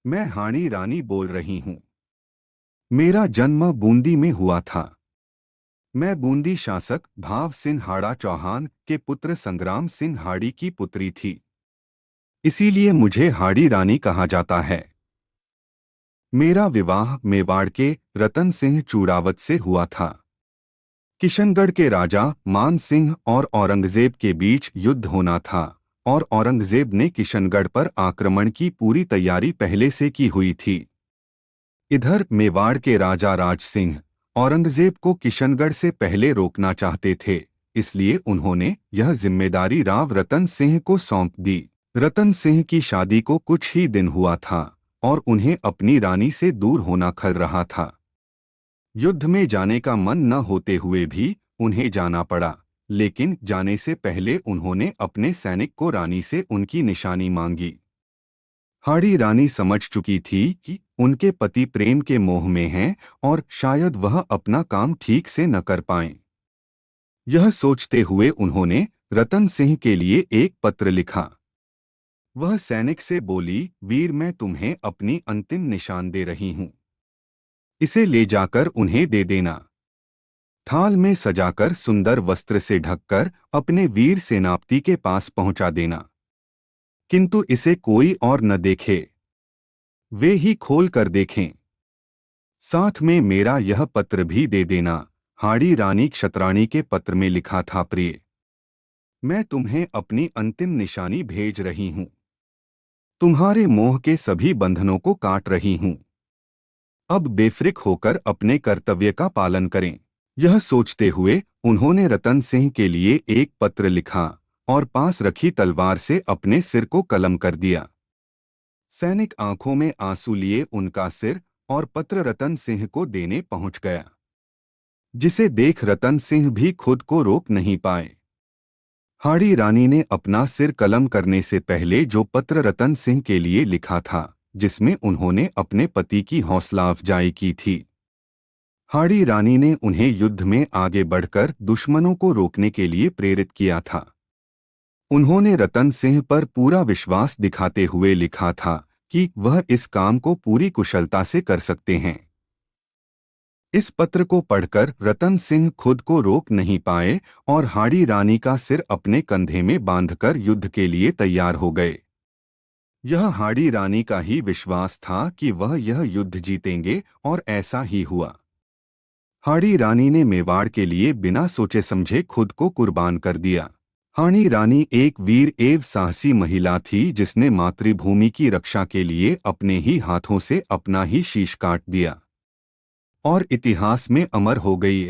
मैं हाड़ी रानी बोल रही हूँ। मेरा जन्म बूंदी में हुआ था। मैं बूंदी शासक भाव सिंह हाड़ा चौहान के पुत्र संग्राम सिंह हाड़ी की पुत्री थी। इसीलिए मुझे हाड़ी रानी कहा जाता है। मेरा विवाह मेवाड़ के रतन सिंह चूड़ावत से हुआ था। किशनगढ़ के राजा मान सिंह और औरंगजेब के बीच युद्ध होना था और औरंगजेब ने किशनगढ़ पर आक्रमण की पूरी तैयारी पहले से की हुई थी। इधर मेवाड़ के राजा राज सिंह औरंगजेब को किशनगढ़ से पहले रोकना चाहते थे, इसलिए उन्होंने यह जिम्मेदारी राव रतन सिंह को सौंप दी। रतन सिंह की शादी को कुछ ही दिन हुआ था और उन्हें अपनी रानी से दूर होना खल रहा था। युद्ध में जाने का मन न होते हुए भी उन्हें जाना पड़ा, लेकिन जाने से पहले उन्होंने अपने सैनिक को रानी से उनकी निशानी मांगी। हाड़ी रानी समझ चुकी थी कि उनके पति प्रेम के मोह में हैं और शायद वह अपना काम ठीक से न कर पाएं। यह सोचते हुए उन्होंने रतन सिंह के लिए एक पत्र लिखा। वह सैनिक से बोली, वीर, मैं तुम्हें अपनी अंतिम निशान दे रही हूँ। इसे ले जाकर उन्हें दे देना। थाल में सजाकर सुंदर वस्त्र से ढककर अपने वीर सेनापति के पास पहुंचा देना, किंतु इसे कोई और न देखे, वे ही खोल कर देखें। साथ में मेरा यह पत्र भी दे देना। हाड़ी रानी क्षत्राणी के पत्र में लिखा था, प्रिय, मैं तुम्हें अपनी अंतिम निशानी भेज रही हूं। तुम्हारे मोह के सभी बंधनों को काट रही हूं। अब बेफिक्र होकर अपने कर्तव्य का पालन करें। यह सोचते हुए उन्होंने रतन सिंह के लिए एक पत्र लिखा और पास रखी तलवार से अपने सिर को कलम कर दिया। सैनिक आंखों में आंसू लिए उनका सिर और पत्र रतन सिंह को देने पहुंच गया, जिसे देख रतन सिंह भी खुद को रोक नहीं पाए। हाड़ी रानी ने अपना सिर कलम करने से पहले जो पत्र रतन सिंह के लिए लिखा था, जिसमें उन्होंने अपने पति की हौसला अफजाई की थी, हाड़ी रानी ने उन्हें युद्ध में आगे बढ़कर दुश्मनों को रोकने के लिए प्रेरित किया था। उन्होंने रतन सिंह पर पूरा विश्वास दिखाते हुए लिखा था कि वह इस काम को पूरी कुशलता से कर सकते हैं। इस पत्र को पढ़कर रतन सिंह खुद को रोक नहीं पाए और हाड़ी रानी का सिर अपने कंधे में बांधकर युद्ध के लिए तैयार हो गए। यह हाड़ी रानी का ही विश्वास था कि वह यह युद्ध जीतेंगे और ऐसा ही हुआ। हाड़ी रानी ने मेवाड़ के लिए बिना सोचे समझे खुद को कुर्बान कर दिया। हाड़ी रानी एक वीर एवं साहसी महिला थी, जिसने मातृभूमि की रक्षा के लिए अपने ही हाथों से अपना ही शीश काट दिया और इतिहास में अमर हो गई।